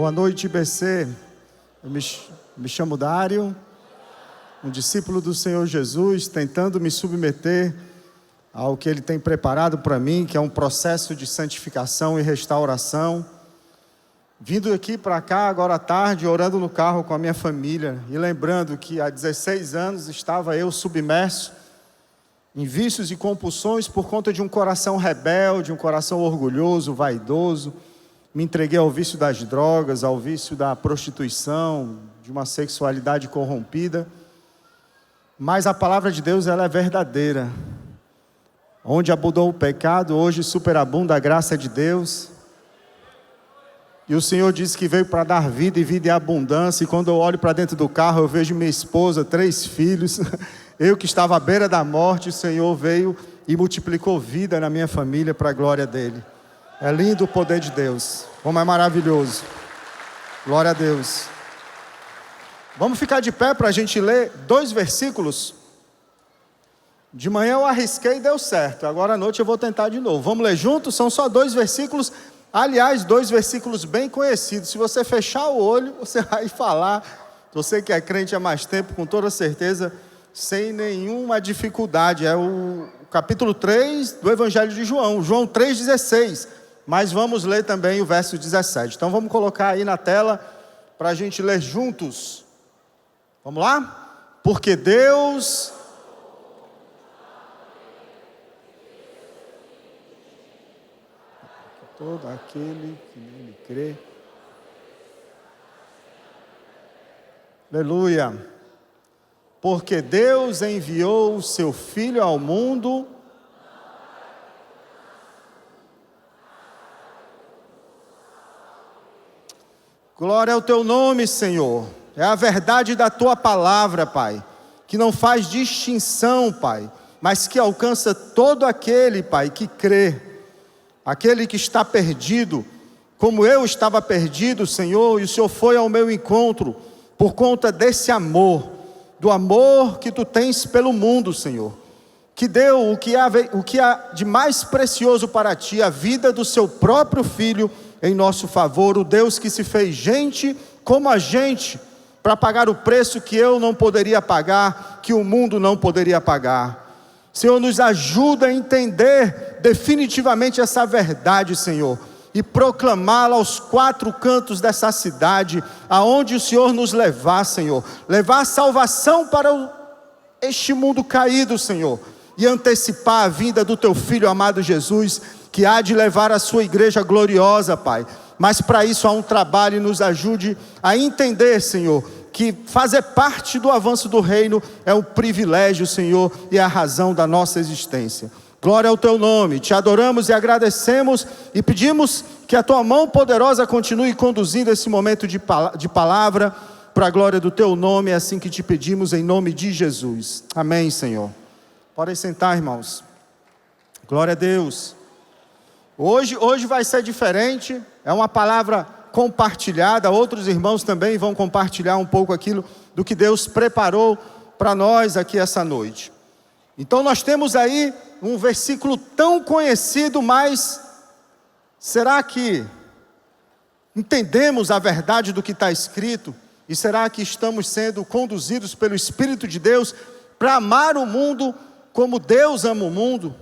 Boa noite, IBC. Eu me chamo Dário, um discípulo do Senhor Jesus, tentando me submeter ao que Ele tem preparado para mim, que é um processo de santificação e restauração. Vindo aqui para cá agora à tarde, orando no carro com a minha família e lembrando que há 16 anos estava eu submerso em vícios e compulsões por conta de um coração rebelde, um coração orgulhoso, vaidoso. Me entreguei ao vício das drogas, ao vício da prostituição, de uma sexualidade corrompida. Mas a palavra de Deus, ela é verdadeira. Onde abundou o pecado, hoje superabunda a graça de Deus. E o Senhor disse que veio para dar vida e vida em abundância. E quando eu olho para dentro do carro, eu vejo minha esposa, 3 filhos. Eu que estava à beira da morte, o Senhor veio e multiplicou vida na minha família para a glória dEle. É lindo o poder de Deus. Como é maravilhoso. Glória a Deus. Vamos ficar de pé para a gente ler 2 versículos. De manhã eu arrisquei e deu certo. Agora à noite eu vou tentar de novo. Vamos ler juntos? São só 2 versículos. Aliás, 2 versículos bem conhecidos. Se você fechar o olho, você vai falar. Você que é crente há mais tempo, com toda certeza, sem nenhuma dificuldade. É o capítulo 3 do Evangelho de João. João 3,16. Mas vamos ler também o verso 17. Então vamos colocar aí na tela para a gente ler juntos. Vamos lá? Porque Deus... todo aquele que nele crê. Aleluia. Porque Deus enviou o seu Filho ao mundo... Glória ao teu nome, Senhor. É a verdade da tua palavra, Pai, que não faz distinção, Pai, mas que alcança todo aquele, Pai, que crê. Aquele que está perdido, como eu estava perdido, Senhor, e o Senhor foi ao meu encontro, por conta desse amor, do amor que tu tens pelo mundo, Senhor, que deu o que há de mais precioso para ti, a vida do seu próprio Filho, em nosso favor, o Deus que se fez gente como a gente, para pagar o preço que eu não poderia pagar, que o mundo não poderia pagar. Senhor, nos ajuda a entender definitivamente essa verdade, Senhor, e proclamá-la aos 4 cantos dessa cidade, aonde o Senhor nos levar, Senhor, levar a salvação para este mundo caído, Senhor, e antecipar a vinda do teu Filho amado Jesus, que há de levar a sua igreja gloriosa, Pai. Mas para isso há um trabalho, e nos ajude a entender, Senhor, que fazer parte do avanço do reino é um privilégio, Senhor, e a razão da nossa existência. Glória ao teu nome, te adoramos e agradecemos e pedimos que a tua mão poderosa continue conduzindo esse momento de palavra para a glória do teu nome, é assim que te pedimos em nome de Jesus. Amém, Senhor. Podem sentar, irmãos. Glória a Deus. Hoje vai ser diferente, é uma palavra compartilhada, outros irmãos também vão compartilhar um pouco aquilo do que Deus preparou para nós aqui essa noite. Então nós temos aí um versículo tão conhecido, mas será que entendemos a verdade do que está escrito? E será que estamos sendo conduzidos pelo Espírito de Deus para amar o mundo como Deus ama o mundo?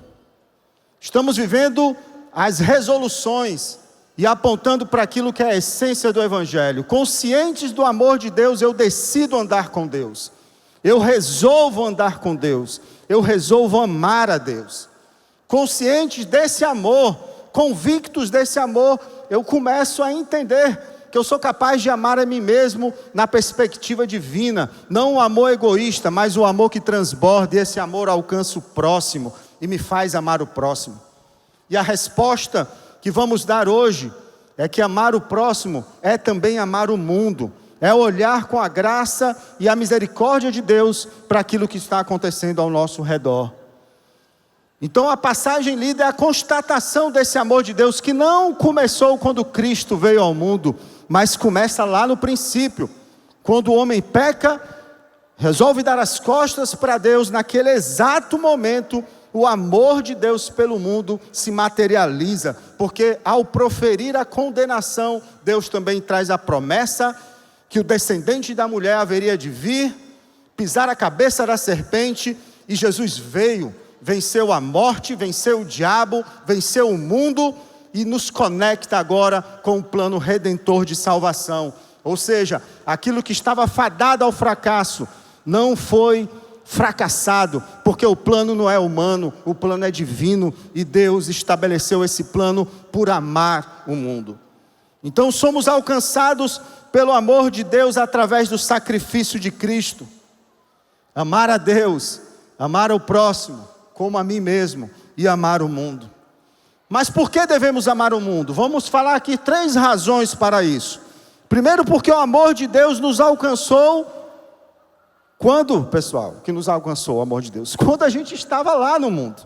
Estamos vivendo as resoluções e apontando para aquilo que é a essência do Evangelho. Conscientes do amor de Deus, eu decido andar com Deus. Eu resolvo andar com Deus. Eu resolvo amar a Deus. Conscientes desse amor, convictos desse amor, eu começo a entender que eu sou capaz de amar a mim mesmo na perspectiva divina. Não o amor egoísta, mas o amor que transborda. E esse amor alcança o próximo e me faz amar o próximo. E a resposta que vamos dar hoje é que amar o próximo é também amar o mundo. É olhar com a graça e a misericórdia de Deus para aquilo que está acontecendo ao nosso redor. Então a passagem lida é a constatação desse amor de Deus, que não começou quando Cristo veio ao mundo, mas começa lá no princípio. Quando o homem peca, resolve dar as costas para Deus, naquele exato momento, o amor de Deus pelo mundo se materializa, porque ao proferir a condenação, Deus também traz a promessa que o descendente da mulher haveria de vir, pisar a cabeça da serpente, e Jesus veio, venceu a morte, venceu o diabo, venceu o mundo, e nos conecta agora com o plano redentor de salvação. Ou seja, aquilo que estava fadado ao fracasso, não foi fracassado, porque o plano não é humano, o plano é divino, e Deus estabeleceu esse plano por amar o mundo. Então somos alcançados pelo amor de Deus através do sacrifício de Cristo. Amar a Deus, amar o próximo, como a mim mesmo, e amar o mundo. Mas por que devemos amar o mundo? Vamos falar aqui 3 razões para isso. Primeiro, porque o amor de Deus nos alcançou. Quando, pessoal, que nos alcançou o amor de Deus? Quando a gente estava lá no mundo.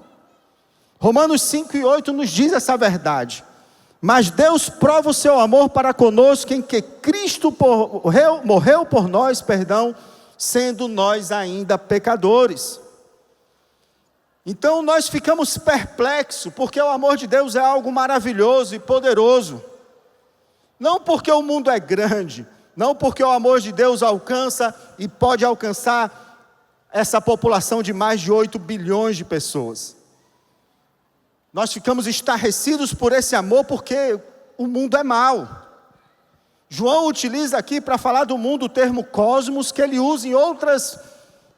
Romanos 5:8 nos diz essa verdade. Mas Deus prova o seu amor para conosco em que Cristo morreu por nós, sendo nós ainda pecadores. Então nós ficamos perplexos, porque o amor de Deus é algo maravilhoso e poderoso. Não porque o mundo é grande, não porque o amor de Deus alcança e pode alcançar essa população de mais de 8 bilhões de pessoas. Nós ficamos estarrecidos por esse amor porque o mundo é mau. João utiliza aqui para falar do mundo o termo cosmos, que ele usa em outras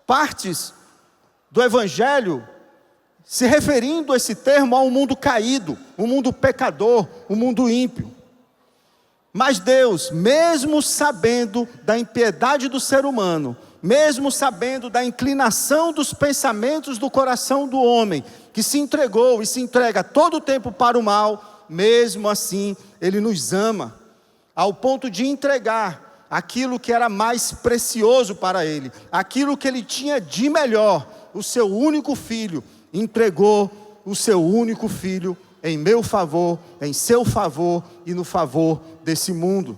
partes do Evangelho, se referindo a esse termo a um mundo caído, um mundo pecador, um mundo ímpio. Mas Deus, mesmo sabendo da impiedade do ser humano, mesmo sabendo da inclinação dos pensamentos do coração do homem, que se entregou e se entrega todo o tempo para o mal, mesmo assim, Ele nos ama, ao ponto de entregar aquilo que era mais precioso para Ele, aquilo que Ele tinha de melhor, o seu único filho, entregou o seu único filho em meu favor, em seu favor e no favor desse mundo.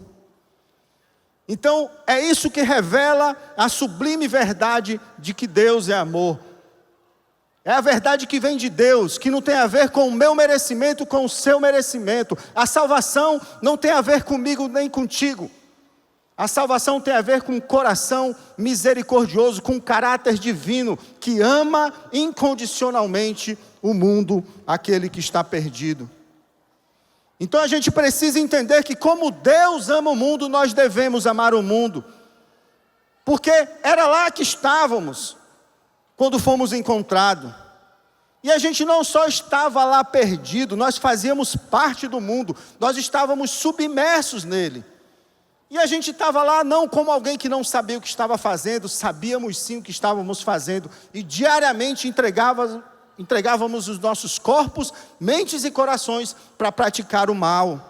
Então é isso que revela a sublime verdade de que Deus é amor. É a verdade que vem de Deus, que não tem a ver com o meu merecimento, com o seu merecimento. A salvação não tem a ver comigo nem contigo. A salvação tem a ver com um coração misericordioso, com um caráter divino, que ama incondicionalmente o mundo, aquele que está perdido. Então a gente precisa entender que como Deus ama o mundo, nós devemos amar o mundo. Porque era lá que estávamos, quando fomos encontrados. E a gente não só estava lá perdido, nós fazíamos parte do mundo, nós estávamos submersos nele. E a gente estava lá não como alguém que não sabia o que estava fazendo, sabíamos sim o que estávamos fazendo. E diariamente entregávamos os nossos corpos, mentes e corações para praticar o mal.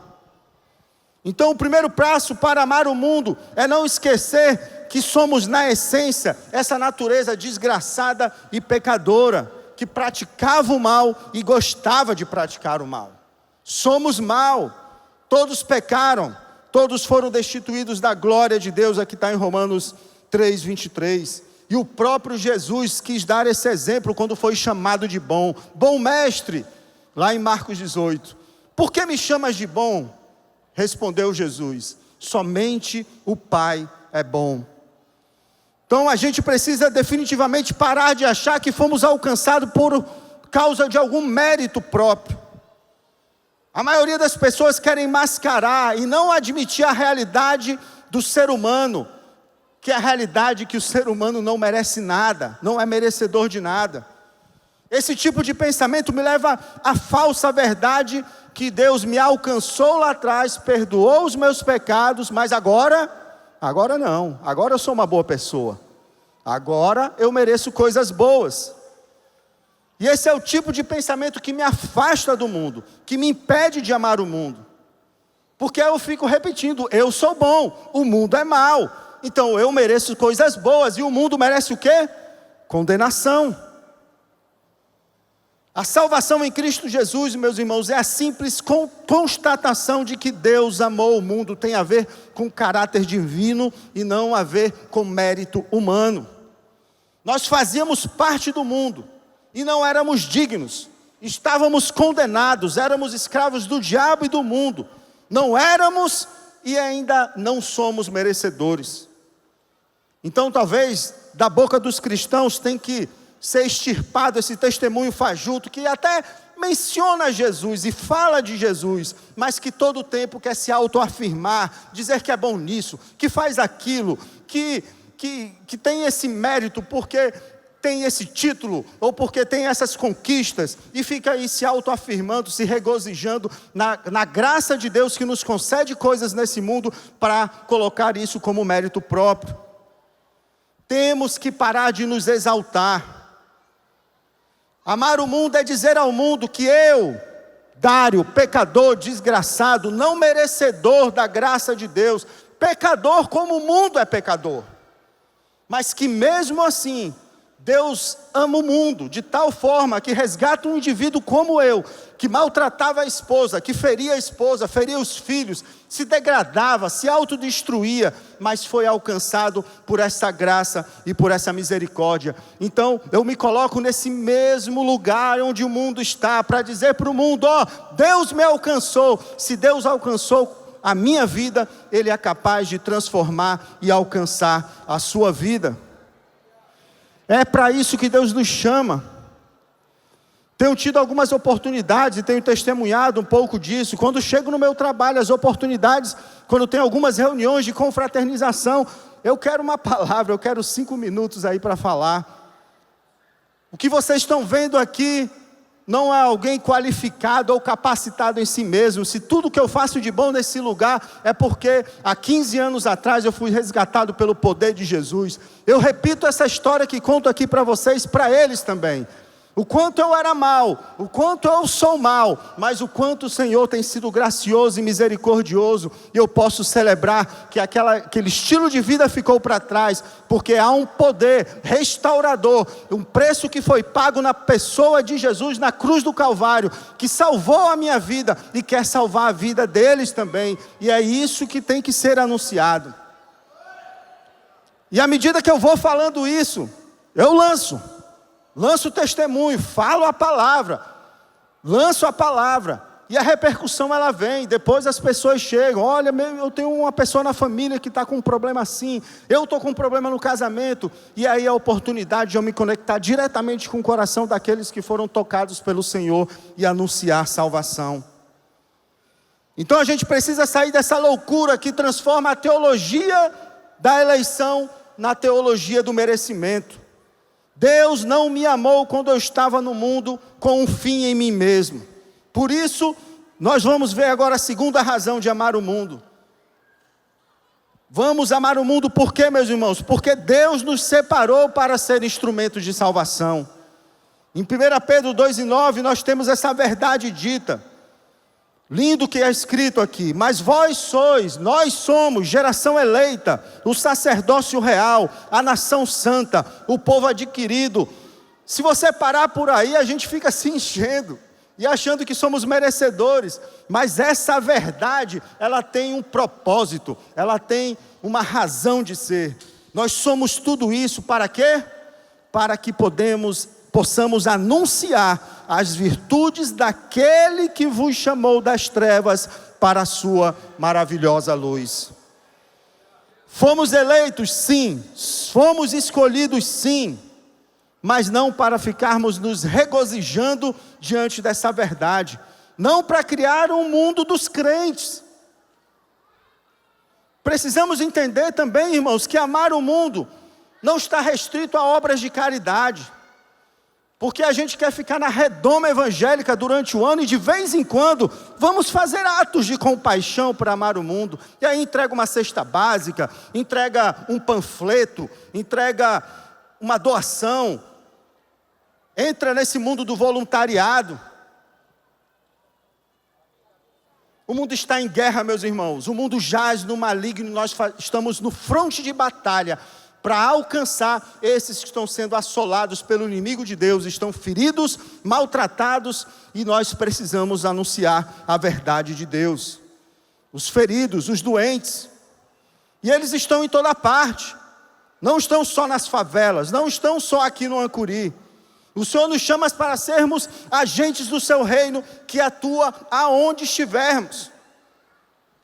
Então o primeiro passo para amar o mundo é não esquecer que somos na essência essa natureza desgraçada e pecadora, que praticava o mal e gostava de praticar o mal. Somos mal, todos pecaram, todos foram destituídos da glória de Deus, aqui está em Romanos 3:23. E o próprio Jesus quis dar esse exemplo quando foi chamado de bom. Bom mestre, lá em Marcos 18. Por que me chamas de bom? Respondeu Jesus, somente o Pai é bom. Então a gente precisa definitivamente parar de achar que fomos alcançados por causa de algum mérito próprio. A maioria das pessoas querem mascarar e não admitir a realidade do ser humano, que é a realidade que o ser humano não merece nada, não é merecedor de nada. Esse tipo de pensamento me leva à falsa verdade que Deus me alcançou lá atrás, perdoou os meus pecados, mas agora não, agora eu sou uma boa pessoa, agora eu mereço coisas boas. E esse é o tipo de pensamento que me afasta do mundo, que me impede de amar o mundo. Porque eu fico repetindo, eu sou bom, o mundo é mau, então eu mereço coisas boas, e o mundo merece o quê? Condenação. A salvação em Cristo Jesus, meus irmãos, é a simples constatação de que Deus amou o mundo, tem a ver com caráter divino e não a ver com mérito humano. Nós fazíamos parte do mundo, e não éramos dignos, estávamos condenados, éramos escravos do diabo e do mundo, não éramos e ainda não somos merecedores. Então talvez da boca dos cristãos tem que ser extirpado esse testemunho fajuto, que até menciona Jesus e fala de Jesus, mas que todo o tempo quer se autoafirmar, dizer que é bom nisso, que faz aquilo, que tem esse mérito porque tem esse título, ou porque tem essas conquistas, e fica aí se autoafirmando, se regozijando na graça de Deus que nos concede coisas nesse mundo, para colocar isso como mérito próprio. Temos que parar de nos exaltar. Amar o mundo é dizer ao mundo que eu, Dário, pecador, desgraçado, não merecedor da graça de Deus, pecador como o mundo é pecador, mas que mesmo assim, Deus ama o mundo de tal forma que resgata um indivíduo como eu, que maltratava a esposa, que feria a esposa, feria os filhos, se degradava, se autodestruía, mas foi alcançado por essa graça e por essa misericórdia. Então eu me coloco nesse mesmo lugar onde o mundo está, para dizer para o mundo: ó, Deus me alcançou. Se Deus alcançou a minha vida, Ele é capaz de transformar e alcançar a sua vida. É para isso que Deus nos chama. Tenho tido algumas oportunidades e tenho testemunhado um pouco disso. Quando chego no meu trabalho, as oportunidades, quando tem algumas reuniões de confraternização, eu quero uma palavra, eu quero 5 minutos aí para falar. O que vocês estão vendo aqui não é alguém qualificado ou capacitado em si mesmo. Se tudo que eu faço de bom nesse lugar é porque há 15 anos atrás eu fui resgatado pelo poder de Jesus. Eu repito essa história que conto aqui para vocês, para eles também. O quanto eu era mal, o quanto eu sou mal, mas o quanto o Senhor tem sido gracioso e misericordioso, e eu posso celebrar que aquele estilo de vida ficou para trás, porque há um poder restaurador, um preço que foi pago na pessoa de Jesus, na cruz do Calvário, que salvou a minha vida, e quer salvar a vida deles também, e é isso que tem que ser anunciado. E à medida que eu vou falando isso, eu lanço o testemunho, falo a palavra, lanço a palavra, e a repercussão ela vem. Depois as pessoas chegam: olha, eu tenho uma pessoa na família que está com um problema assim, eu estou com um problema no casamento, e aí a oportunidade de eu me conectar diretamente com o coração daqueles que foram tocados pelo Senhor e anunciar salvação. Então a gente precisa sair dessa loucura que transforma a teologia da eleição na teologia do merecimento. Deus não me amou quando eu estava no mundo com um fim em mim mesmo. Por isso, nós vamos ver agora a segunda razão de amar o mundo. Vamos amar o mundo por quê, meus irmãos? Porque Deus nos separou para ser instrumentos de salvação. Em 1 Pedro 2:9 nós temos essa verdade dita. Lindo que é escrito aqui: mas nós somos geração eleita, o sacerdócio real, a nação santa, o povo adquirido. Se você parar por aí, a gente fica se enchendo e achando que somos merecedores, mas essa verdade, ela tem um propósito, ela tem uma razão de ser. Nós somos tudo isso para quê? Para que possamos anunciar as virtudes daquele que vos chamou das trevas para a sua maravilhosa luz. Fomos eleitos, sim. Fomos escolhidos, sim. Mas não para ficarmos nos regozijando diante dessa verdade. Não para criar um mundo dos crentes. Precisamos entender também, irmãos, que amar o mundo não está restrito a obras de caridade. Porque a gente quer ficar na redoma evangélica durante o ano e de vez em quando vamos fazer atos de compaixão para amar o mundo. E aí entrega uma cesta básica, entrega um panfleto, entrega uma doação, entra nesse mundo do voluntariado. O mundo está em guerra, meus irmãos. O mundo jaz no maligno, nós estamos no fronte de batalha para alcançar esses que estão sendo assolados pelo inimigo de Deus, estão feridos, maltratados, e nós precisamos anunciar a verdade de Deus. Os feridos, os doentes, e eles estão em toda parte, não estão só nas favelas, não estão só aqui no Ancuri. O Senhor nos chama para sermos agentes do seu reino, que atua aonde estivermos.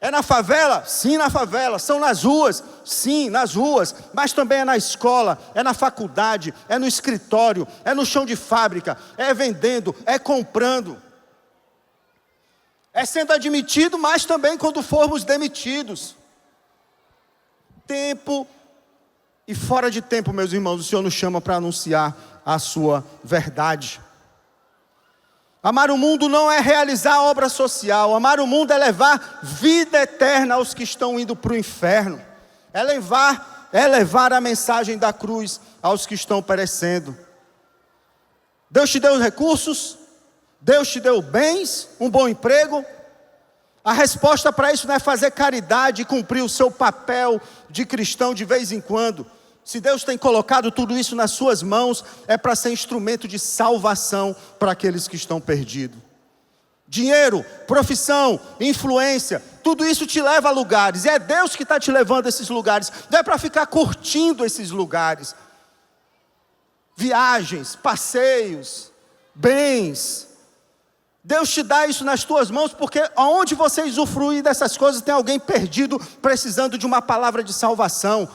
É na favela? Sim, na favela. São nas ruas? Sim, nas ruas. Mas também é na escola, é na faculdade, é no escritório, é no chão de fábrica, é vendendo, é comprando. É sendo admitido, mas também quando formos demitidos. Tempo e fora de tempo, meus irmãos, o Senhor nos chama para anunciar a sua verdade. Amar o mundo não é realizar obra social. Amar o mundo é levar vida eterna aos que estão indo para o inferno. É levar a mensagem da cruz aos que estão perecendo. Deus te deu recursos, Deus te deu bens, um bom emprego. A resposta para isso não é fazer caridade e cumprir o seu papel de cristão de vez em quando. Se Deus tem colocado tudo isso nas suas mãos, é para ser instrumento de salvação para aqueles que estão perdidos. Dinheiro, profissão, influência, tudo isso te leva a lugares. E é Deus que está te levando a esses lugares. Não é para ficar curtindo esses lugares. Viagens, passeios, bens. Deus te dá isso nas tuas mãos, porque aonde você usufruir dessas coisas, tem alguém perdido, precisando de uma palavra de salvação.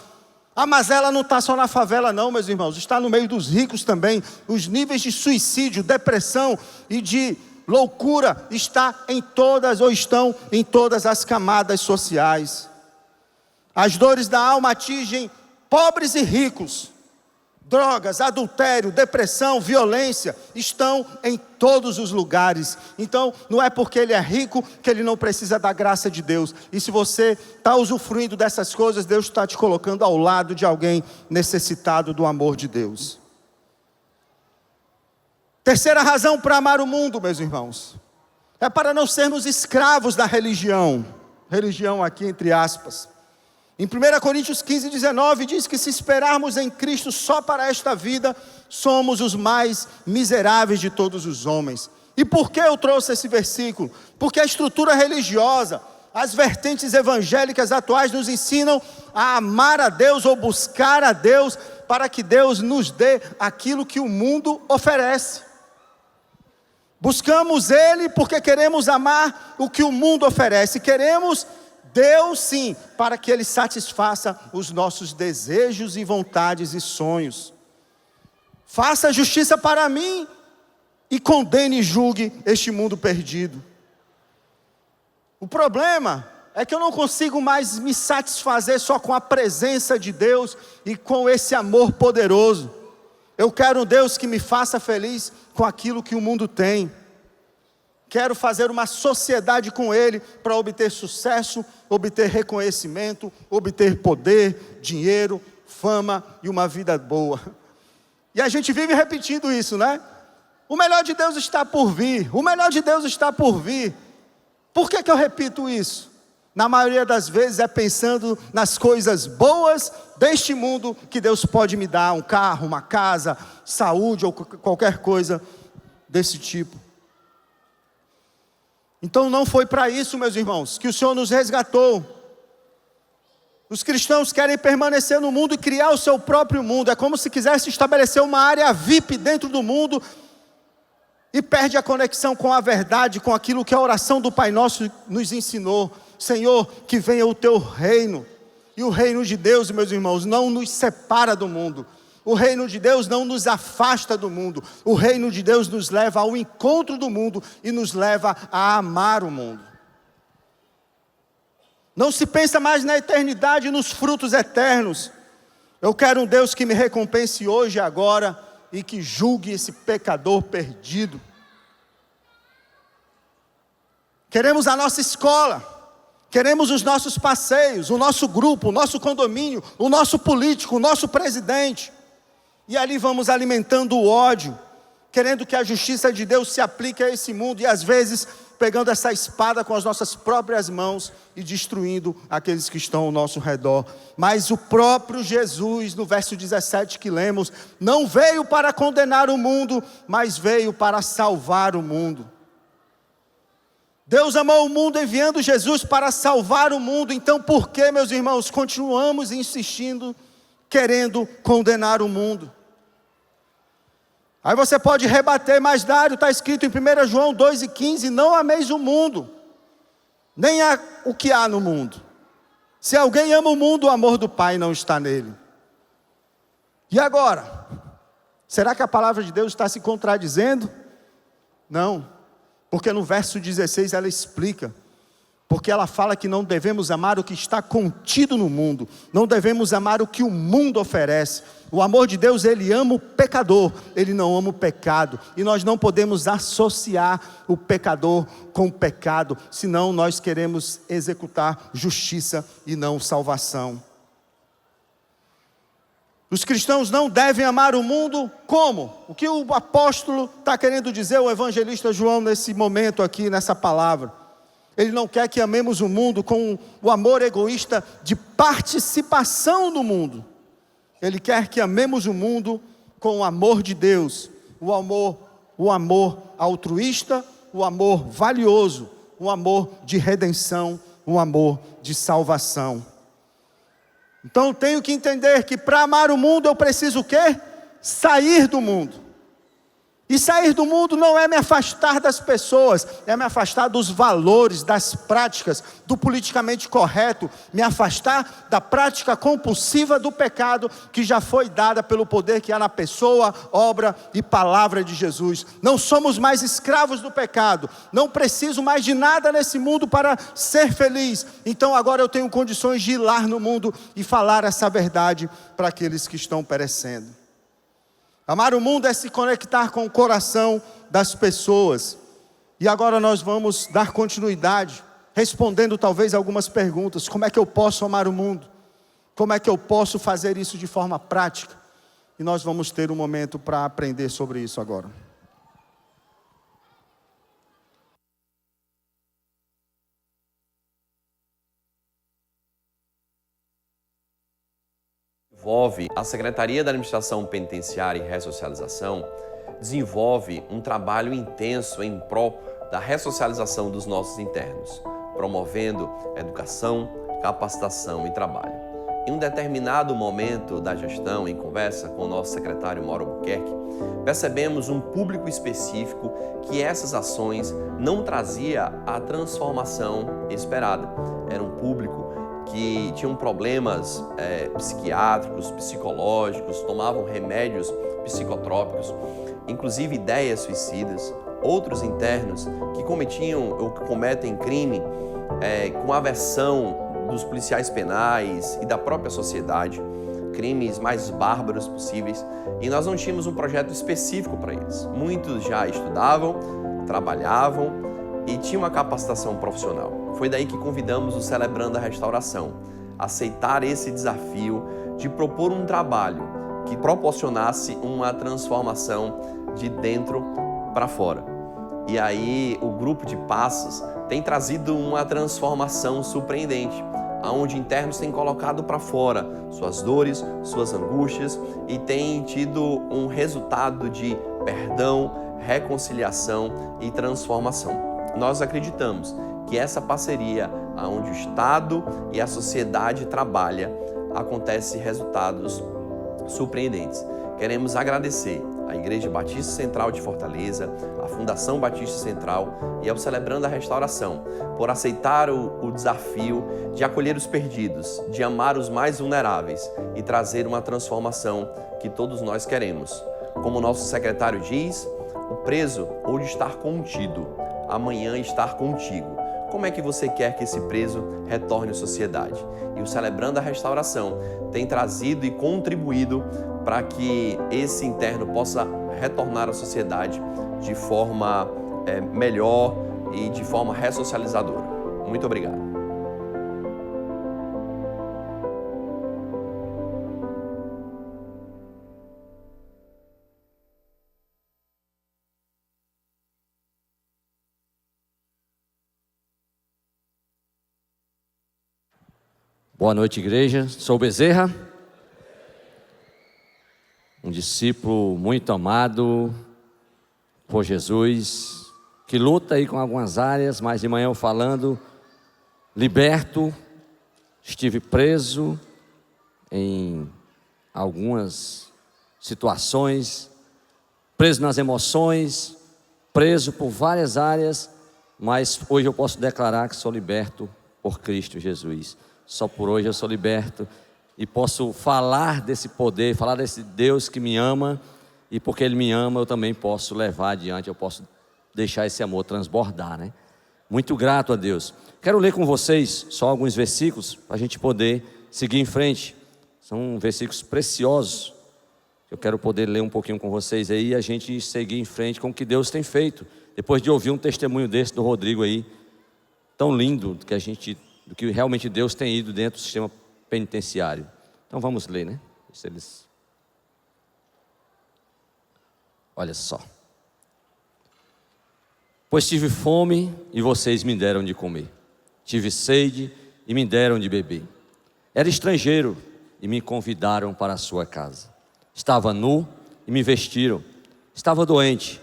A mazela não está só na favela não, meus irmãos, está no meio dos ricos também. Os níveis de suicídio, depressão e de loucura estão em todas as camadas sociais. As dores da alma atingem pobres e ricos. Drogas, adultério, depressão, violência, estão em todos os lugares. Então, não é porque ele é rico que ele não precisa da graça de Deus. E se você está usufruindo dessas coisas, Deus está te colocando ao lado de alguém necessitado do amor de Deus. Terceira razão para amar o mundo, meus irmãos, é para não sermos escravos da religião. Religião aqui entre aspas. Em 1 Coríntios 15, 19, diz que se esperarmos em Cristo só para esta vida, somos os mais miseráveis de todos os homens. E por que eu trouxe esse versículo? Porque a estrutura religiosa, as vertentes evangélicas atuais nos ensinam a amar a Deus ou buscar a Deus, para que Deus nos dê aquilo que o mundo oferece. Buscamos Ele porque queremos amar o que o mundo oferece. Queremos Deus sim, para que Ele satisfaça os nossos desejos e vontades e sonhos. Faça justiça para mim e condene e julgue este mundo perdido. O problema é que eu não consigo mais me satisfazer só com a presença de Deus e com esse amor poderoso. Eu quero um Deus que me faça feliz com aquilo que o mundo tem. Quero fazer uma sociedade com Ele para obter sucesso, obter reconhecimento, obter poder, dinheiro, fama e uma vida boa. E a gente vive repetindo isso, né? O melhor de Deus está por vir, o melhor de Deus está por vir. Por que eu repito isso? Na maioria das vezes é pensando nas coisas boas deste mundo que Deus pode me dar, um carro, uma casa, saúde ou qualquer coisa desse tipo. Então não foi para isso, meus irmãos, que o Senhor nos resgatou. Os cristãos querem permanecer no mundo e criar o seu próprio mundo. É como se quisesse estabelecer uma área VIP dentro do mundo e perde a conexão com a verdade, com aquilo que a oração do Pai Nosso nos ensinou. Senhor, que venha o teu reino. E o reino de Deus, meus irmãos, não nos separa do mundo. O reino de Deus não nos afasta do mundo. O reino de Deus nos leva ao encontro do mundo e nos leva a amar o mundo. Não se pensa mais na eternidade e nos frutos eternos. Eu quero um Deus que me recompense hoje e agora e que julgue esse pecador perdido. Queremos a nossa escola, queremos os nossos passeios, o nosso grupo, o nosso condomínio, o nosso político, o nosso presidente. E ali vamos alimentando o ódio, querendo que a justiça de Deus se aplique a esse mundo, e às vezes pegando essa espada com as nossas próprias mãos e destruindo aqueles que estão ao nosso redor. Mas o próprio Jesus, no verso 17 que lemos, não veio para condenar o mundo, mas veio para salvar o mundo. Deus amou o mundo enviando Jesus para salvar o mundo. Então por que, meus irmãos, continuamos insistindo, querendo condenar o mundo? Aí você pode rebater, mas Dário, está escrito em 1 João 2,15, não ameis o mundo, nem o que há no mundo. Se alguém ama o mundo, o amor do Pai não está nele. E agora? Será que a palavra de Deus está se contradizendo? Não, porque no verso 16 ela explica. Porque ela fala que não devemos amar o que está contido no mundo, não devemos amar o que o mundo oferece. O amor de Deus, ele ama o pecador, ele não ama o pecado. E nós não podemos associar o pecador com o pecado, senão nós queremos executar justiça e não salvação. Os cristãos não devem amar o mundo como? O que o apóstolo está querendo dizer, o evangelista João, nesse momento aqui, nessa palavra? Ele não quer que amemos o mundo com o amor egoísta de participação no mundo. Ele quer que amemos o mundo com o amor de Deus, o amor altruísta, o amor valioso, o amor de redenção, o amor de salvação. Então eu tenho que entender que para amar o mundo eu preciso o quê? Sair do mundo. E sair do mundo não é me afastar das pessoas, é me afastar dos valores, das práticas, do politicamente correto, me afastar da prática compulsiva do pecado que já foi dada pelo poder que há na pessoa, obra e palavra de Jesus. Não somos mais escravos do pecado, não preciso mais de nada nesse mundo para ser feliz. Então agora eu tenho condições de ir lá no mundo e falar essa verdade para aqueles que estão perecendo. Amar o mundo é se conectar com o coração das pessoas. E agora nós vamos dar continuidade, respondendo talvez algumas perguntas. Como é que eu posso amar o mundo? Como é que eu posso fazer isso de forma prática? E nós vamos ter um momento para aprender sobre isso agora. A Secretaria da Administração Penitenciária e Ressocialização desenvolve um trabalho intenso em prol da ressocialização dos nossos internos, promovendo educação, capacitação e trabalho. Em um determinado momento da gestão, em conversa com o nosso secretário Mauro Albuquerque, percebemos um público específico que essas ações não trazia a transformação esperada. Era um público que tinham problemas psiquiátricos, psicológicos, tomavam remédios psicotrópicos, inclusive ideias suicidas, outros internos que cometiam ou que cometem crime com aversão dos policiais penais e da própria sociedade, crimes mais bárbaros possíveis, e nós não tínhamos um projeto específico para eles. Muitos já estudavam, trabalhavam e tinham uma capacitação profissional. Foi daí que convidamos o Celebrando a Restauração a aceitar esse desafio de propor um trabalho que proporcionasse uma transformação de dentro para fora. E aí o grupo de passos tem trazido uma transformação surpreendente, onde internos têm colocado para fora suas dores, suas angústias e têm tido um resultado de perdão, reconciliação e transformação. Nós acreditamos que essa parceria, onde o Estado e a sociedade trabalham, acontece resultados surpreendentes. Queremos agradecer à Igreja Batista Central de Fortaleza, à Fundação Batista Central e ao Celebrando a Restauração, por aceitar o desafio de acolher os perdidos, de amar os mais vulneráveis e trazer uma transformação que todos nós queremos. Como o nosso secretário diz, o preso hoje estar contido, amanhã estar contigo. Como é que você quer que esse preso retorne à sociedade? E o Celebrando a Restauração tem trazido e contribuído para que esse interno possa retornar à sociedade de forma melhor e de forma ressocializadora. Muito obrigado. Boa noite, igreja. Sou Bezerra, um discípulo muito amado por Jesus, que luta aí com algumas áreas, mas de manhã eu falando, liberto, estive preso em algumas situações, preso nas emoções, preso por várias áreas, mas hoje eu posso declarar que sou liberto por Cristo Jesus. Só por hoje eu sou liberto e posso falar desse poder, falar desse Deus que me ama, e porque Ele me ama eu também posso levar adiante, eu posso deixar esse amor transbordar, né? Muito grato a Deus. Quero ler com vocês só alguns versículos para a gente poder seguir em frente. São versículos preciosos. Eu quero poder ler um pouquinho com vocês aí e a gente seguir em frente com o que Deus tem feito. Depois de ouvir um testemunho desse do Rodrigo aí, tão lindo, do que realmente Deus tem ido dentro do sistema penitenciário. Então vamos ler, né? Olha só. Pois tive fome e vocês me deram de comer. Tive sede e me deram de beber. Era estrangeiro e me convidaram para a sua casa. Estava nu e me vestiram. Estava doente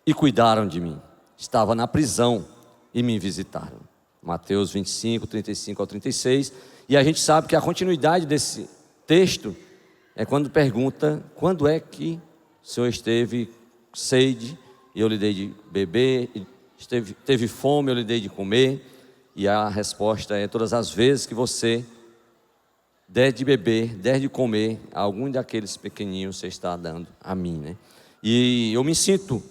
e cuidaram de mim. Estava na prisão e me visitaram. Mateus 25, 35 ao 36. E a gente sabe que a continuidade desse texto é quando pergunta: quando é que o Senhor esteve sede e eu lhe dei de beber, teve fome, eu lhe dei de comer? E a resposta é: todas as vezes que você der de beber, der de comer a algum daqueles pequenininhos, você está dando a mim, né? E eu me sinto,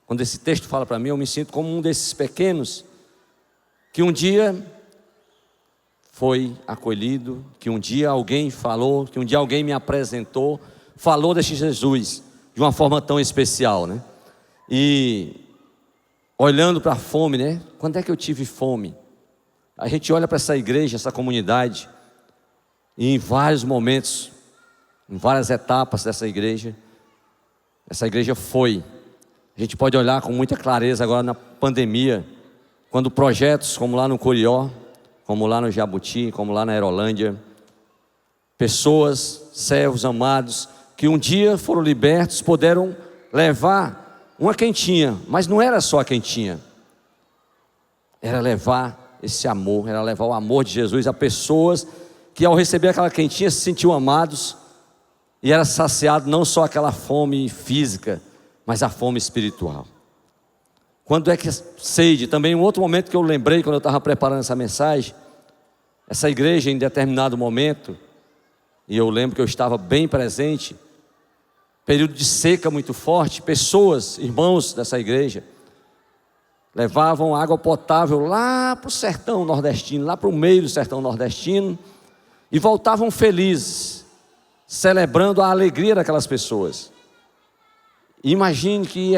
quando esse texto fala para mim, eu me sinto como um desses pequenos que um dia foi acolhido, que um dia alguém falou, que um dia alguém me apresentou, falou desse Jesus de uma forma tão especial, né? E olhando para a fome, né? Quando é que eu tive fome? A gente olha para essa igreja, essa comunidade, e em vários momentos, em várias etapas dessa igreja, essa igreja foi. A gente pode olhar com muita clareza agora na pandemia, quando projetos como lá no Corió, como lá no Jabuti, como lá na Aerolândia, pessoas, servos amados, que um dia foram libertos, puderam levar uma quentinha, mas não era só a quentinha, era levar esse amor, era levar o amor de Jesus a pessoas que ao receber aquela quentinha se sentiam amados e era saciado não só aquela fome física, mas a fome espiritual. Quando é que sede? Também um outro momento que eu lembrei quando eu estava preparando essa mensagem, essa igreja em determinado momento, e eu lembro que eu estava bem presente, período de seca muito forte, pessoas, irmãos dessa igreja, levavam água potável lá para o sertão nordestino, lá para o meio do sertão nordestino, e voltavam felizes, celebrando a alegria daquelas pessoas. Imagine que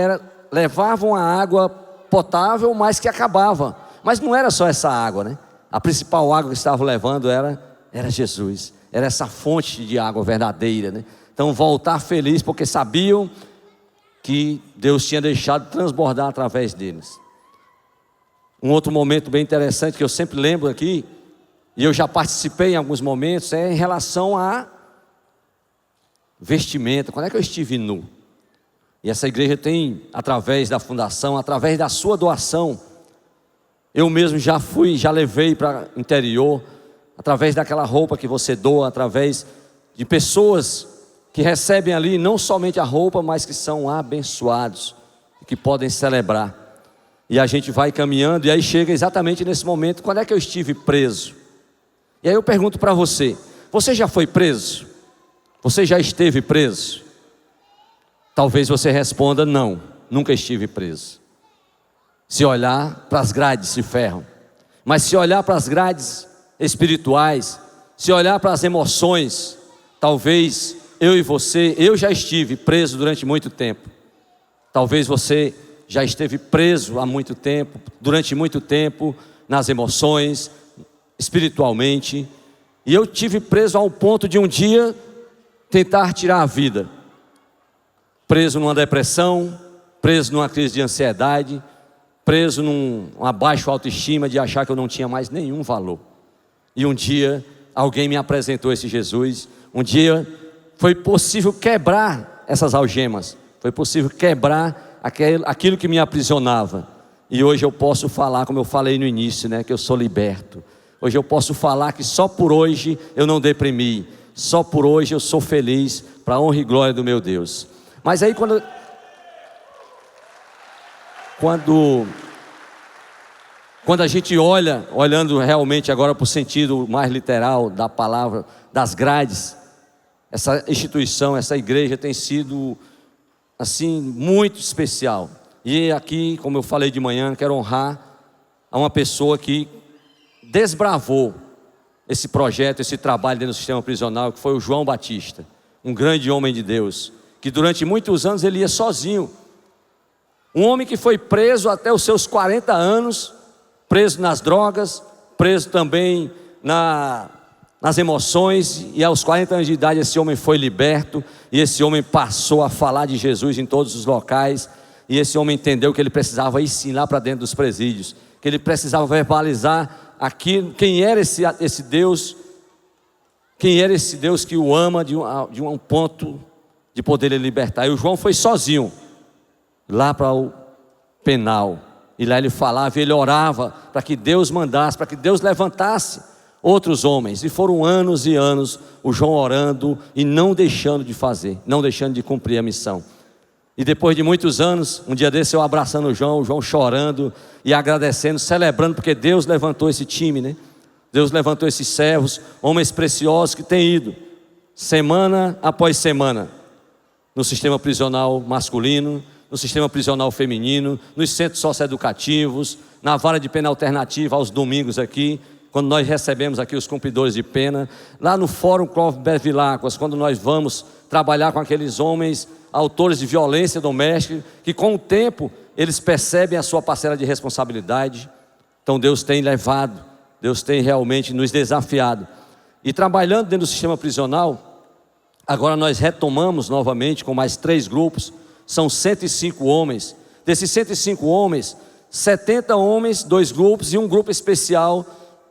levavam a água potável, mas que acabava. Mas não era só essa água, né? A principal água que estavam levando era Jesus, era essa fonte de água verdadeira, né? Então voltar feliz porque sabiam que Deus tinha deixado transbordar através deles. Um outro momento bem interessante que eu sempre lembro aqui, e eu já participei em alguns momentos, é em relação a vestimenta. Quando é que eu estive nu? E essa igreja tem, através da fundação, através da sua doação, eu mesmo já levei para o interior, através daquela roupa que você doa, através de pessoas que recebem ali não somente a roupa, mas que são abençoados, que podem celebrar. E a gente vai caminhando, e aí chega exatamente nesse momento: quando é que eu estive preso? E aí eu pergunto para você: você já foi preso? Você já esteve preso? Talvez você responda: não, nunca estive preso. Se olhar para as grades de ferro, mas se olhar para as grades espirituais, se olhar para as emoções, talvez eu e você, eu já estive preso durante muito tempo. Talvez você já esteve preso há muito tempo, durante muito tempo, nas emoções, espiritualmente. E eu tive preso ao ponto de um dia tentar tirar a vida. Preso numa depressão, preso numa crise de ansiedade, preso numa baixa autoestima de achar que eu não tinha mais nenhum valor. E um dia alguém me apresentou esse Jesus. Um dia foi possível quebrar essas algemas, foi possível quebrar aquilo que me aprisionava. E hoje eu posso falar, como eu falei no início, né, que eu sou liberto. Hoje eu posso falar que só por hoje eu não deprimi, só por hoje eu sou feliz, para a honra e glória do meu Deus. Mas aí quando quando a gente olhando realmente agora para o sentido mais literal da palavra, das grades, essa instituição, essa igreja tem sido assim muito especial. E aqui, como eu falei de manhã, quero honrar a uma pessoa que desbravou esse projeto, esse trabalho dentro do sistema prisional, que foi o João Batista, um grande homem de Deus, que durante muitos anos ele ia sozinho. Um homem que foi preso até os seus 40 anos, preso nas drogas, preso também nas emoções, e aos 40 anos de idade esse homem foi liberto, e esse homem passou a falar de Jesus em todos os locais, e esse homem entendeu que ele precisava ensinar para dentro dos presídios, que ele precisava verbalizar aqui quem era esse Deus, quem era esse Deus que o ama de um ponto de poder ele libertar. E o João foi sozinho lá para o penal, e lá ele falava, ele orava para que Deus mandasse, para que Deus levantasse outros homens. E foram anos e anos o João orando e não deixando de fazer, não deixando de cumprir a missão. E depois de muitos anos, um dia desse eu abraçando o João chorando e agradecendo, celebrando, porque Deus levantou esse time, né? Deus levantou esses servos, homens preciosos que têm ido semana após semana no sistema prisional masculino, no sistema prisional feminino, nos centros socioeducativos, na vara de pena alternativa aos domingos aqui, quando nós recebemos aqui os cumpridores de pena, lá no Fórum Clóvis Bevilacqua, quando nós vamos trabalhar com aqueles homens autores de violência doméstica, que com o tempo eles percebem a sua parcela de responsabilidade. Então Deus tem levado, Deus tem realmente nos desafiado. E trabalhando dentro do sistema prisional, agora nós retomamos novamente com mais 3 grupos, são 105 homens. Desses 105 homens, 70 homens, 2 grupos e um grupo especial,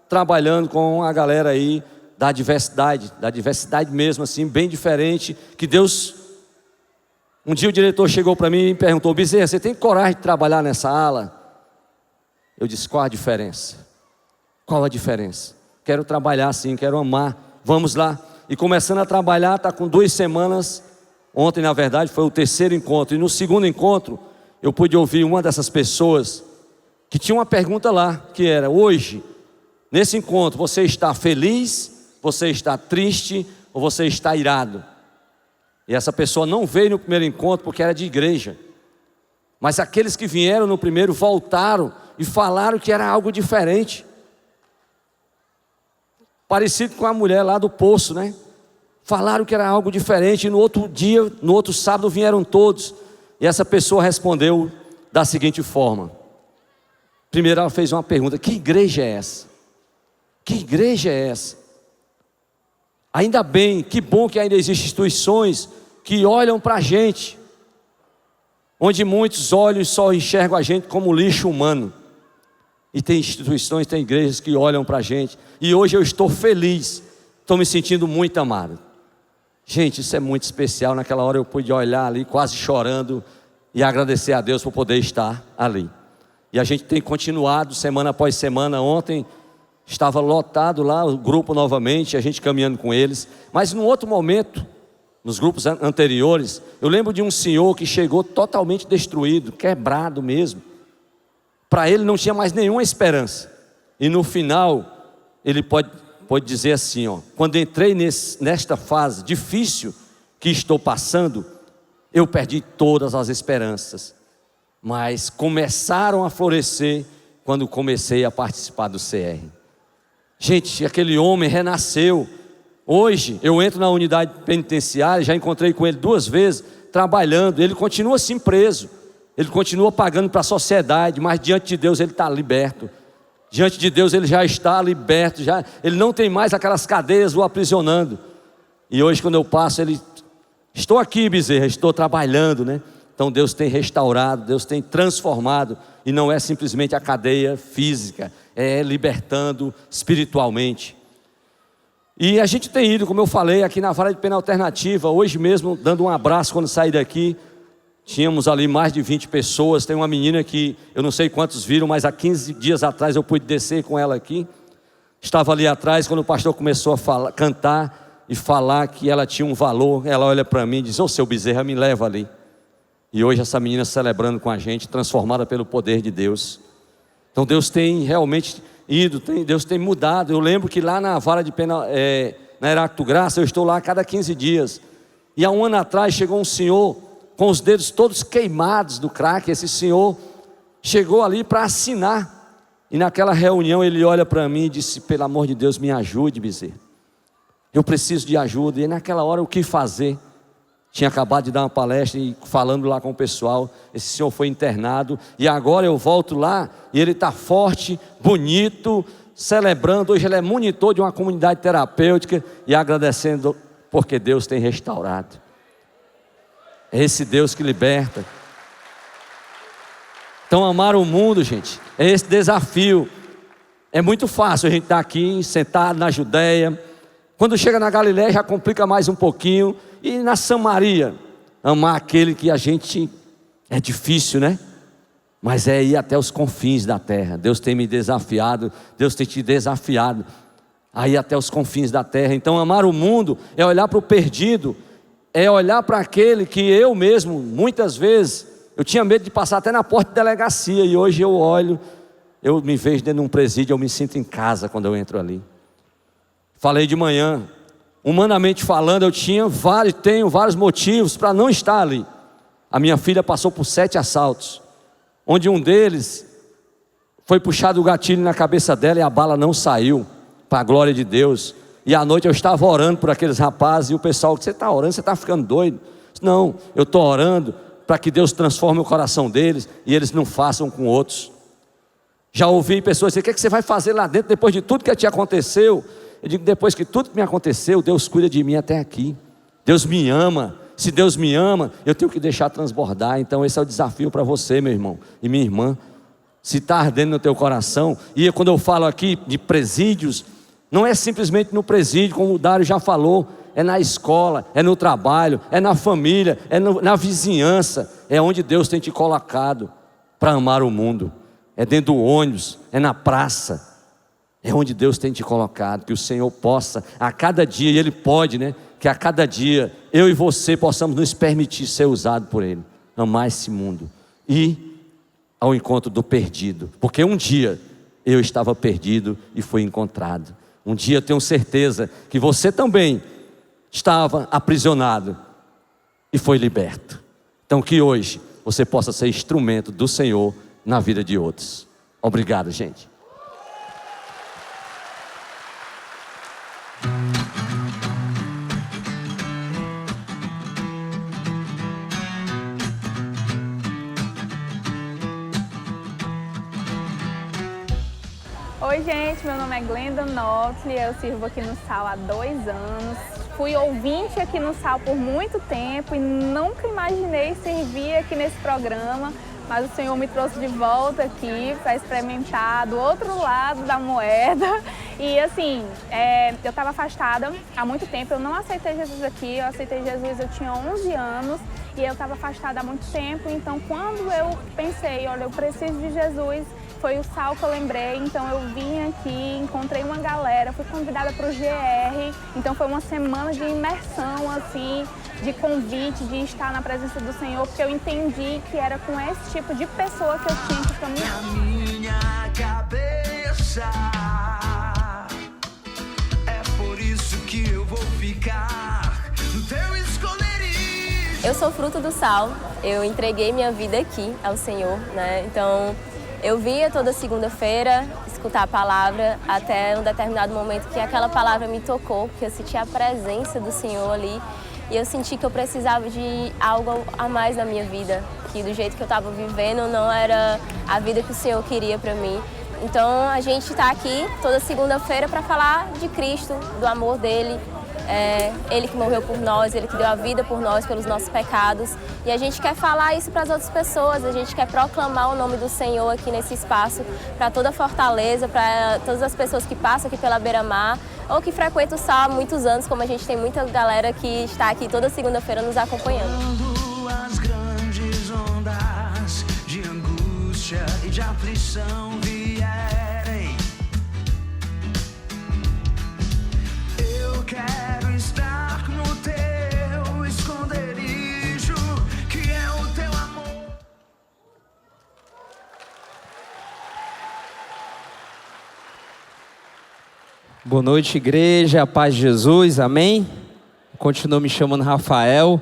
trabalhando com a galera aí da diversidade mesmo, assim, bem diferente, que Deus... Um dia o diretor chegou para mim e perguntou: Bezerra, você tem coragem de trabalhar nessa ala? Eu disse: qual a diferença? Qual a diferença? Quero trabalhar sim, quero amar, vamos lá. E começando a trabalhar, está com 2 semanas, ontem na verdade foi o 3º encontro, e no 2º encontro, eu pude ouvir uma dessas pessoas, que tinha uma pergunta lá, que era: hoje, nesse encontro, você está feliz, você está triste, ou você está irado? E essa pessoa não veio no primeiro encontro porque era de igreja, mas aqueles que vieram no primeiro voltaram e falaram que era algo diferente, parecido com a mulher lá do poço, né? Falaram que era algo diferente. E no outro dia, no outro sábado, vieram todos, e essa pessoa respondeu da seguinte forma. Primeiro ela fez uma pergunta: que igreja é essa? Que igreja é essa? Ainda bem, que bom que ainda existem instituições que olham para a gente, onde muitos olhos só enxergam a gente como lixo humano. E tem instituições, tem igrejas que olham para a gente. E hoje eu estou feliz, estou me sentindo muito amado. Gente, isso é muito especial. Naquela hora eu pude olhar ali, quase chorando, e agradecer a Deus por poder estar ali. E a gente tem continuado semana após semana. Ontem estava lotado lá o grupo novamente, a gente caminhando com eles. Mas num outro momento, nos grupos anteriores, eu lembro de um senhor que chegou totalmente destruído, quebrado mesmo. Para ele não tinha mais nenhuma esperança. E no final, ele pode dizer assim, ó: quando entrei nesta fase difícil que estou passando, eu perdi todas as esperanças. Mas começaram a florescer quando comecei a participar do CR. Gente, aquele homem renasceu. Hoje eu entro na unidade penitenciária, já encontrei com ele 2 vezes, trabalhando. Ele continua assim preso, ele continua pagando para a sociedade, mas diante de Deus ele está liberto. Diante de Deus ele já está liberto, ele não tem mais aquelas cadeias o aprisionando. E hoje quando eu passo, ele: estou aqui, Bezerra, estou trabalhando, né? Então Deus tem restaurado, Deus tem transformado, e não é simplesmente a cadeia física, é libertando espiritualmente. E a gente tem ido, como eu falei, aqui na vara de pena alternativa. Hoje mesmo, dando um abraço quando saí daqui, tínhamos ali mais de 20 pessoas. Tem uma menina que eu não sei quantos viram, mas há 15 dias atrás eu pude descer com ela aqui. Estava ali atrás, quando o pastor começou a cantar e falar que ela tinha um valor, ela olha para mim e diz: ô seu Bezerra, me leva ali. E hoje essa menina celebrando com a gente, transformada pelo poder de Deus. Então Deus tem realmente ido, Deus tem mudado. Eu lembro que lá na Vara de Pena, na Heráclito Graça, eu estou lá a cada 15 dias. E há um ano atrás chegou um senhor com os dedos todos queimados do crack. Esse senhor chegou ali para assinar. E naquela reunião ele olha para mim e disse: pelo amor de Deus, me ajude, Bezerra. Eu preciso de ajuda. E naquela hora o que fazer? Tinha acabado de dar uma palestra e falando lá com o pessoal. Esse senhor foi internado. E agora eu volto lá e ele está forte, bonito, celebrando. Hoje ele é monitor de uma comunidade terapêutica e agradecendo porque Deus tem restaurado. É esse Deus que liberta. Então amar o mundo, gente, é esse desafio. É muito fácil a gente estar aqui sentado na Judéia. Quando chega na Galiléia já complica mais um pouquinho. E na Samaria, amar aquele que a gente, é difícil, né? Mas é ir até os confins da terra. Deus tem me desafiado, Deus tem te desafiado a ir até os confins da terra. Então amar o mundo é olhar para o perdido, é olhar para aquele que eu mesmo, muitas vezes, eu tinha medo de passar até na porta de delegacia. E hoje eu olho, eu me vejo dentro de um presídio, eu me sinto em casa quando eu entro ali. Falei de manhã, humanamente falando, tenho vários motivos para não estar ali. A minha filha passou por 7 assaltos, onde um deles foi puxado o gatilho na cabeça dela e a bala não saiu, para a glória de Deus. E à noite eu estava orando por aqueles rapazes e o pessoal: você está orando, você está ficando doido? Não, eu estou orando para que Deus transforme o coração deles e eles não façam com outros. Já ouvi pessoas dizer: o que você vai fazer lá dentro depois de tudo que te aconteceu? Eu digo: depois que tudo que me aconteceu, Deus cuida de mim até aqui. Deus me ama. Se Deus me ama, eu tenho que deixar transbordar. Então esse é o desafio para você, meu irmão e minha irmã. Se está ardendo no teu coração. E quando eu falo aqui de presídios, não é simplesmente no presídio, como o Dário já falou. É na escola, é no trabalho, é na família, na vizinhança. É onde Deus tem te colocado para amar o mundo. É dentro do ônibus, é na praça. É onde Deus tem te colocado. Que o Senhor possa a cada dia, e Ele pode, né? Que a cada dia eu e você possamos nos permitir ser usados por Ele. Amar esse mundo e ao encontro do perdido. Porque um dia eu estava perdido e fui encontrado. Um dia eu tenho certeza que você também estava aprisionado e foi liberto. Então que hoje você possa ser instrumento do Senhor na vida de outros. Obrigado, gente. Oi gente, meu nome é Glenda Notley, eu sirvo aqui no SAL há 2 anos. Fui ouvinte aqui no SAL por muito tempo e nunca imaginei servir aqui nesse programa, mas o Senhor me trouxe de volta aqui para experimentar do outro lado da moeda. E assim, eu estava afastada há muito tempo, eu não aceitei Jesus aqui, eu aceitei Jesus, eu tinha 11 anos e eu estava afastada há muito tempo. Então quando eu pensei, olha, eu preciso de Jesus, foi o SAL que eu lembrei, então eu vim aqui, encontrei uma galera, fui convidada para o GR, então foi uma semana de imersão, assim, de convite, de estar na presença do Senhor, porque eu entendi que era com esse tipo de pessoa que eu tinha que caminhar. Na minha cabeça, é por isso que eu vou ficar no teu esconderijo. Eu sou fruto do SAL, eu entreguei minha vida aqui ao Senhor, né? Então eu via toda segunda-feira escutar a palavra até um determinado momento que aquela palavra me tocou, porque eu senti a presença do Senhor ali e eu senti que eu precisava de algo a mais na minha vida, que do jeito que eu estava vivendo não era a vida que o Senhor queria para mim. Então a gente está aqui toda segunda-feira para falar de Cristo, do amor dele. Ele que morreu por nós, Ele que deu a vida por nós, pelos nossos pecados. E a gente quer falar isso para as outras pessoas, a gente quer proclamar o nome do Senhor aqui nesse espaço, para toda a Fortaleza, para todas as pessoas que passam aqui pela beira-mar, ou que frequentam o SAL há muitos anos, como a gente tem muita galera que está aqui toda segunda-feira nos acompanhando. Quando as grandes ondas de angústia e de aflição vierem, eu quero estar no teu esconderijo, que é o teu amor. Boa noite, igreja, a paz de Jesus, amém? Continuo me chamando Rafael,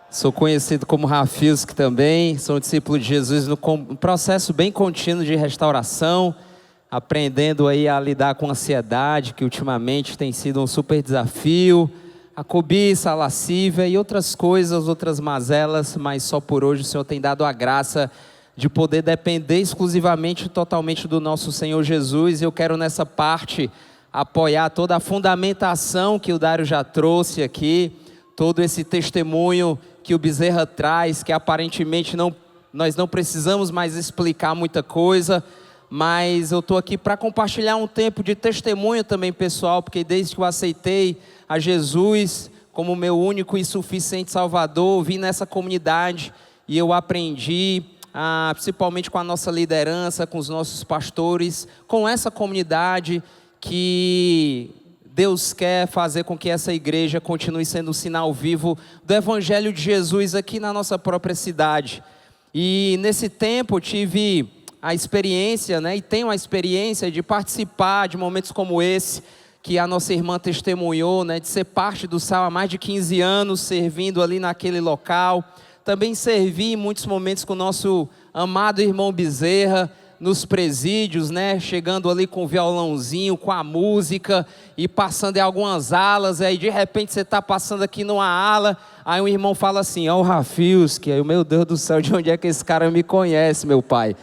sou conhecido como Rafilski também, sou um discípulo de Jesus no processo bem contínuo de restauração, aprendendo aí a lidar com a ansiedade, que ultimamente tem sido um super desafio, a cobiça, a lascívia e outras coisas, outras mazelas, mas só por hoje o Senhor tem dado a graça de poder depender exclusivamente, totalmente do nosso Senhor Jesus. E eu quero nessa parte apoiar toda a fundamentação que o Dário já trouxe aqui, todo esse testemunho que o Bezerra traz, que aparentemente nós não precisamos mais explicar muita coisa, mas eu estou aqui para compartilhar um tempo de testemunho também pessoal, porque desde que eu aceitei a Jesus como meu único e suficiente Salvador, vim nessa comunidade e eu aprendi, principalmente com a nossa liderança, com os nossos pastores, com essa comunidade, que Deus quer fazer com que essa igreja continue sendo um sinal vivo do Evangelho de Jesus aqui na nossa própria cidade. E nesse tempo eu tive a experiência, e tenho a experiência de participar de momentos como esse, que a nossa irmã testemunhou, de ser parte do Sal há mais de 15 anos, servindo ali naquele local. Também servi em muitos momentos com o nosso amado irmão Bezerra, nos presídios, chegando ali com o violãozinho, com a música, e passando em algumas alas, aí de repente você está passando aqui numa ala, aí um irmão fala assim, ó o Rafilski, aí meu Deus do céu, de onde é que esse cara me conhece, meu pai?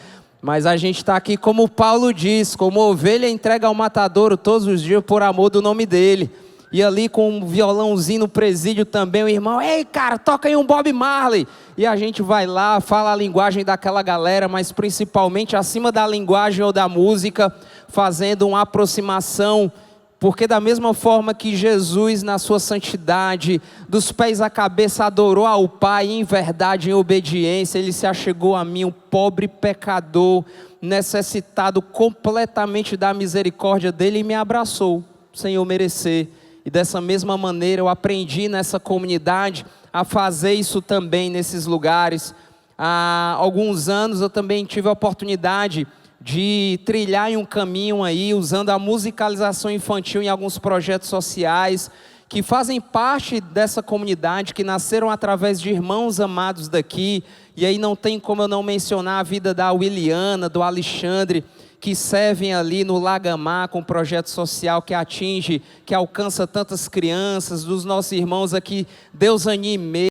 Mas a gente está aqui como Paulo diz, como ovelha entrega ao matadouro todos os dias por amor do nome dele. E ali com um violãozinho no presídio também, o irmão, ei cara, toca aí um Bob Marley. E a gente vai lá, fala a linguagem daquela galera, mas principalmente acima da linguagem ou da música, fazendo uma aproximação, porque da mesma forma que Jesus na sua santidade, dos pés à cabeça adorou ao Pai em verdade, em obediência, ele se achegou a mim, um pobre pecador, necessitado completamente da misericórdia dele e me abraçou, sem eu merecer. E dessa mesma maneira eu aprendi nessa comunidade a fazer isso também nesses lugares. Há alguns anos eu também tive a oportunidade de trilhar em um caminho aí, usando a musicalização infantil em alguns projetos sociais, que fazem parte dessa comunidade, que nasceram através de irmãos amados daqui. E aí não tem como eu não mencionar a vida da Williana, do Alexandre, que servem ali no Lagamar com um projeto social que atinge, que alcança tantas crianças, dos nossos irmãos aqui, Deus anime.